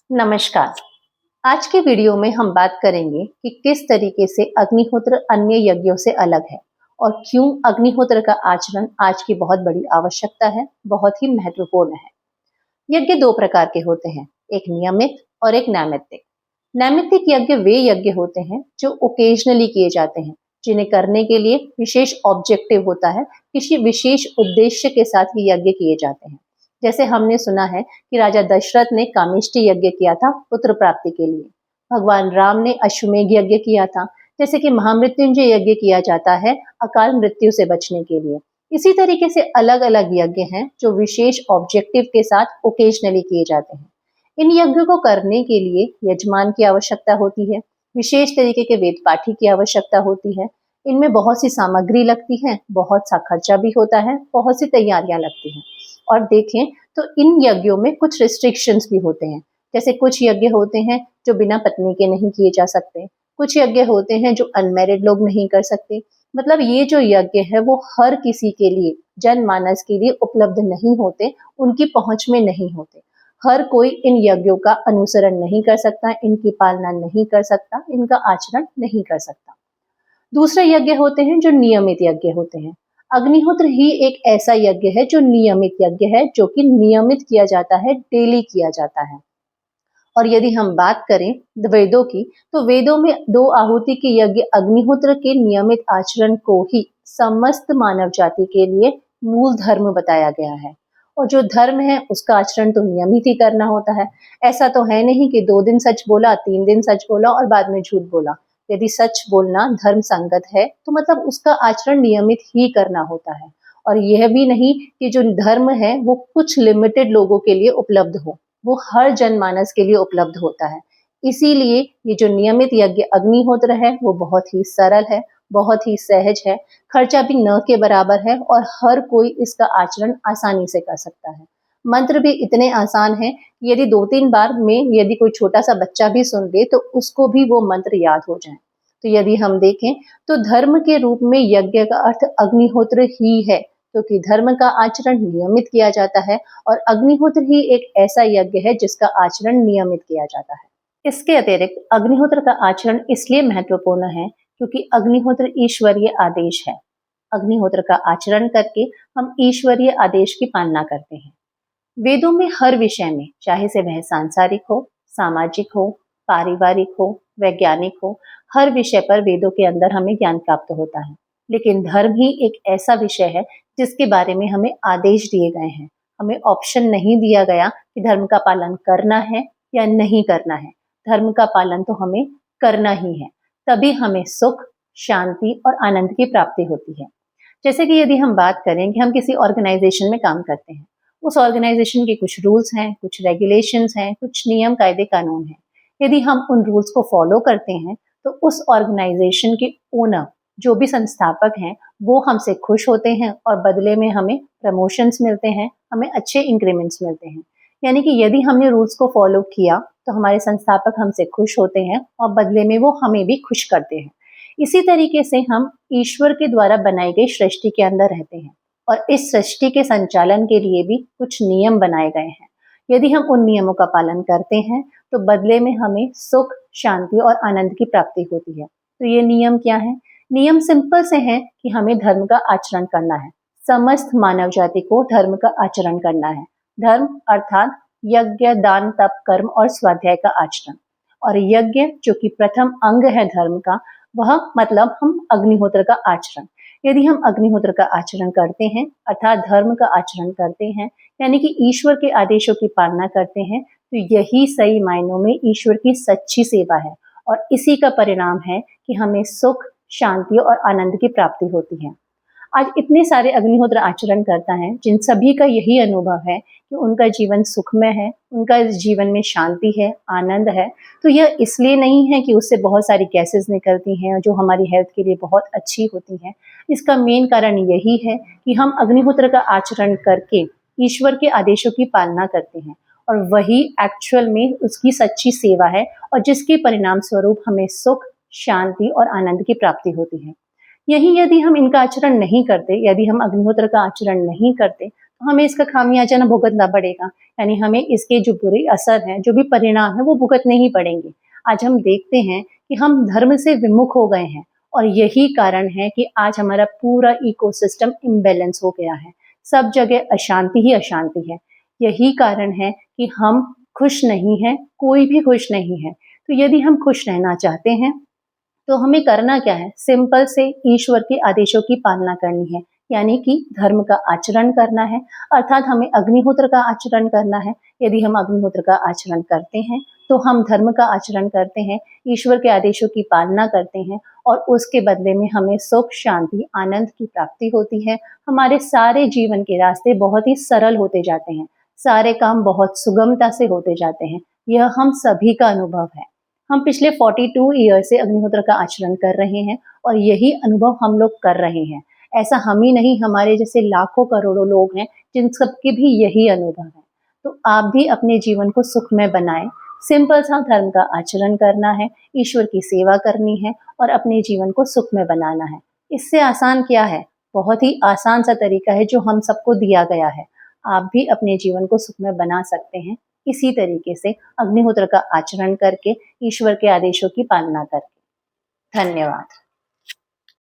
नमस्कार। आज के वीडियो में हम बात करेंगे कि किस तरीके से अग्निहोत्र अन्य यज्ञों से अलग है और क्यों अग्निहोत्र का आचरण आज की बहुत बड़ी आवश्यकता है, बहुत ही महत्वपूर्ण है। यज्ञ दो प्रकार के होते हैं, एक नियमित और एक नैमित्तिक। नैमित्तिक यज्ञ वे यज्ञ होते हैं जो ओकेजनली किए जाते हैं, जिन्हें करने के लिए विशेष ऑब्जेक्टिव होता है, किसी विशेष उद्देश्य के साथ ये यज्ञ किए जाते हैं। जैसे हमने सुना है कि राजा दशरथ ने कामेष्टि यज्ञ किया था पुत्र प्राप्ति के लिए। भगवान राम ने अश्वमेध यज्ञ किया था। जैसे कि महामृत्युंजय यज्ञ किया जाता है अकाल मृत्यु से बचने के लिए। इसी तरीके से अलग अलग यज्ञ हैं जो विशेष ऑब्जेक्टिव के साथ ओकेजनली किए जाते हैं। इन यज्ञों को करने के लिए यजमान की आवश्यकता होती है, विशेष तरीके के वेद पाठी की आवश्यकता होती है। इनमें बहुत सी सामग्री लगती है, बहुत सा खर्चा भी होता है, बहुत सी तैयारियां लगती हैं। और देखें तो इन यज्ञों में कुछ रिस्ट्रिक्शंस भी होते हैं। जैसे कुछ यज्ञ होते हैं जो बिना पत्नी के नहीं किए जा सकते, कुछ यज्ञ होते हैं जो अनमैरिड लोग नहीं कर सकते। मतलब ये जो यज्ञ है वो हर किसी के लिए, जनमानस के लिए उपलब्ध नहीं होते, उनकी पहुंच में नहीं होते। हर कोई इन यज्ञों का अनुसरण नहीं कर सकता, इनकी पालना नहीं कर सकता, इनका आचरण नहीं कर सकता। दूसरे यज्ञ होते हैं जो नियमित यज्ञ होते हैं। अग्निहोत्र ही एक ऐसा यज्ञ है जो नियमित यज्ञ है, जो कि नियमित किया जाता है, डेली किया जाता है। और यदि हम बात करें वेदों की, तो वेदों में दो आहुति के यज्ञ अग्निहोत्र के नियमित आचरण को ही समस्त मानव जाति के लिए मूल धर्म बताया गया है। और जो धर्म है उसका आचरण तो नियमित ही करना होता है। ऐसा तो है नहीं कि 2 दिन सच बोला, 3 दिन सच बोला और बाद में झूठ बोला। यदि सच बोलना धर्म संगत है तो मतलब उसका आचरण नियमित ही करना होता है। और यह भी नहीं कि जो धर्म है वो कुछ लिमिटेड लोगों के लिए उपलब्ध हो, वो हर जनमानस के लिए उपलब्ध होता है। इसीलिए ये जो नियमित यज्ञ अग्निहोत्र है वो बहुत ही सरल है, बहुत ही सहज है, खर्चा भी न के बराबर है और हर कोई इसका आचरण आसानी से कर सकता है। मंत्र भी इतने आसान हैं कि यदि 2-3 बार में यदि कोई छोटा सा बच्चा भी सुन ले तो उसको भी वो मंत्र याद हो जाए। तो यदि हम देखें तो धर्म के रूप में यज्ञ का अर्थ अग्निहोत्र ही है, क्योंकि धर्म का आचरण नियमित किया जाता है और अग्निहोत्र ही एक ऐसा यज्ञ है जिसका आचरण नियमित किया जाता है। इसके अतिरिक्त अग्निहोत्र का आचरण इसलिए महत्वपूर्ण है क्योंकि अग्निहोत्र ईश्वरीय आदेश है। अग्निहोत्र का आचरण करके हम ईश्वरीय आदेश की पालना करते हैं। वेदों में हर विषय में, चाहे से वह सांसारिक हो, सामाजिक हो, पारिवारिक हो, वैज्ञानिक हो, हर विषय पर वेदों के अंदर हमें ज्ञान प्राप्त होता है। लेकिन धर्म ही एक ऐसा विषय है जिसके बारे में हमें आदेश दिए गए हैं। हमें ऑप्शन नहीं दिया गया कि धर्म का पालन करना है या नहीं करना है। धर्म का पालन तो हमें करना ही है, तभी हमें सुख, शांति और आनंद की प्राप्ति होती है। जैसे कि यदि हम बात करें कि हम किसी ऑर्गेनाइजेशन में काम करते हैं, उस ऑर्गेनाइजेशन के कुछ रूल्स हैं, कुछ रेगुलेशंस हैं, कुछ नियम कायदे कानून हैं। यदि हम उन रूल्स को फॉलो करते हैं तो उस ऑर्गेनाइजेशन के ओनर, जो भी संस्थापक हैं, वो हमसे खुश होते हैं और बदले में हमें प्रमोशंस मिलते हैं, हमें अच्छे इंक्रीमेंट्स मिलते हैं। यानी कि यदि हमने रूल्स को फॉलो किया तो हमारे संस्थापक हमसे खुश होते हैं और बदले में वो हमें भी खुश करते हैं। इसी तरीके से हम ईश्वर के द्वारा बनाई गई सृष्टि के अंदर रहते हैं और इस सृष्टि के संचालन के लिए भी कुछ नियम बनाए गए हैं। यदि हम उन नियमों का पालन करते हैं तो बदले में हमें सुख, शांति और आनंद की प्राप्ति होती है। तो ये नियम क्या है? नियम सिंपल से हैं कि हमें धर्म का आचरण करना है। समस्त मानव जाति को धर्म का आचरण करना है। धर्म अर्थात यज्ञ, दान, तप, कर्म और स्वाध्याय का आचरण। और यज्ञ जो कि प्रथम अंग है धर्म का, वह मतलब हम अग्निहोत्र का आचरण। यदि हम अग्निहोत्र का आचरण करते हैं अर्थात धर्म का आचरण करते हैं, यानी कि ईश्वर के आदेशों की पालना करते हैं, तो यही सही मायनों में ईश्वर की सच्ची सेवा है और इसी का परिणाम है कि हमें सुख, शांति और आनंद की प्राप्ति होती है। आज इतने सारे अग्निहोत्र आचरण करता है जिन सभी का यही अनुभव है कि उनका जीवन सुखमय है, उनका जीवन में शांति है, आनंद है। तो यह इसलिए नहीं है कि उससे बहुत सारी गैसेस निकलती हैं जो हमारी हेल्थ के लिए बहुत अच्छी होती हैं। इसका मेन कारण यही है कि हम अग्निहोत्र का आचरण करके ईश्वर के आदेशों की पालना करते हैं और वही एक्चुअल में उसकी सच्ची सेवा है और जिसके परिणाम स्वरूप हमें सुख, शांति और आनंद की प्राप्ति होती है। यही यदि हम इनका आचरण नहीं करते, यदि हम अग्निहोत्र का आचरण नहीं करते, तो हमें इसका खामियाजा ना भुगतना पड़ेगा, यानी हमें इसके जो बुरे असर हैं, जो भी परिणाम है वो भुगतने ही पड़ेंगे। आज हम देखते हैं कि हम धर्म से विमुख हो गए हैं और यही कारण है कि आज हमारा पूरा इकोसिस्टम इम्बैलेंस हो गया है। सब जगह अशांति ही अशांति है। यही कारण है कि हम खुश नहीं हैं, कोई भी खुश नहीं है। तो यदि हम खुश रहना चाहते हैं तो हमें करना क्या है? सिंपल से ईश्वर के आदेशों की पालना करनी है, यानी कि धर्म का आचरण करना है, अर्थात हमें अग्निहोत्र का आचरण करना है। यदि हम अग्निहोत्र का आचरण करते हैं तो हम धर्म का आचरण करते हैं, ईश्वर के आदेशों की पालना करते हैं और उसके बदले में हमें सुख, शांति, आनंद की प्राप्ति होती है। हमारे सारे जीवन के रास्ते बहुत ही सरल होते जाते हैं, सारे काम बहुत सुगमता से होते जाते हैं। यह हम सभी का अनुभव है। हम पिछले 42 ईयर से अग्निहोत्र का आचरण कर रहे हैं और यही अनुभव हम लोग कर रहे हैं। ऐसा हम ही नहीं, हमारे जैसे लाखों करोड़ों लोग हैं जिन सबके भी यही अनुभव है। तो आप भी अपने जीवन को सुखमय बनाएं। सिंपल सा धर्म का आचरण करना है, ईश्वर की सेवा करनी है और अपने जीवन को सुखमय बनाना है। इससे आसान क्या है? बहुत ही आसान सा तरीका है जो हम सबको दिया गया है। आप भी अपने जीवन को सुखमय बना सकते हैं इसी तरीके से, अग्निहोत्र का आचरण करके, ईश्वर के आदेशों की पालना करके। धन्यवाद।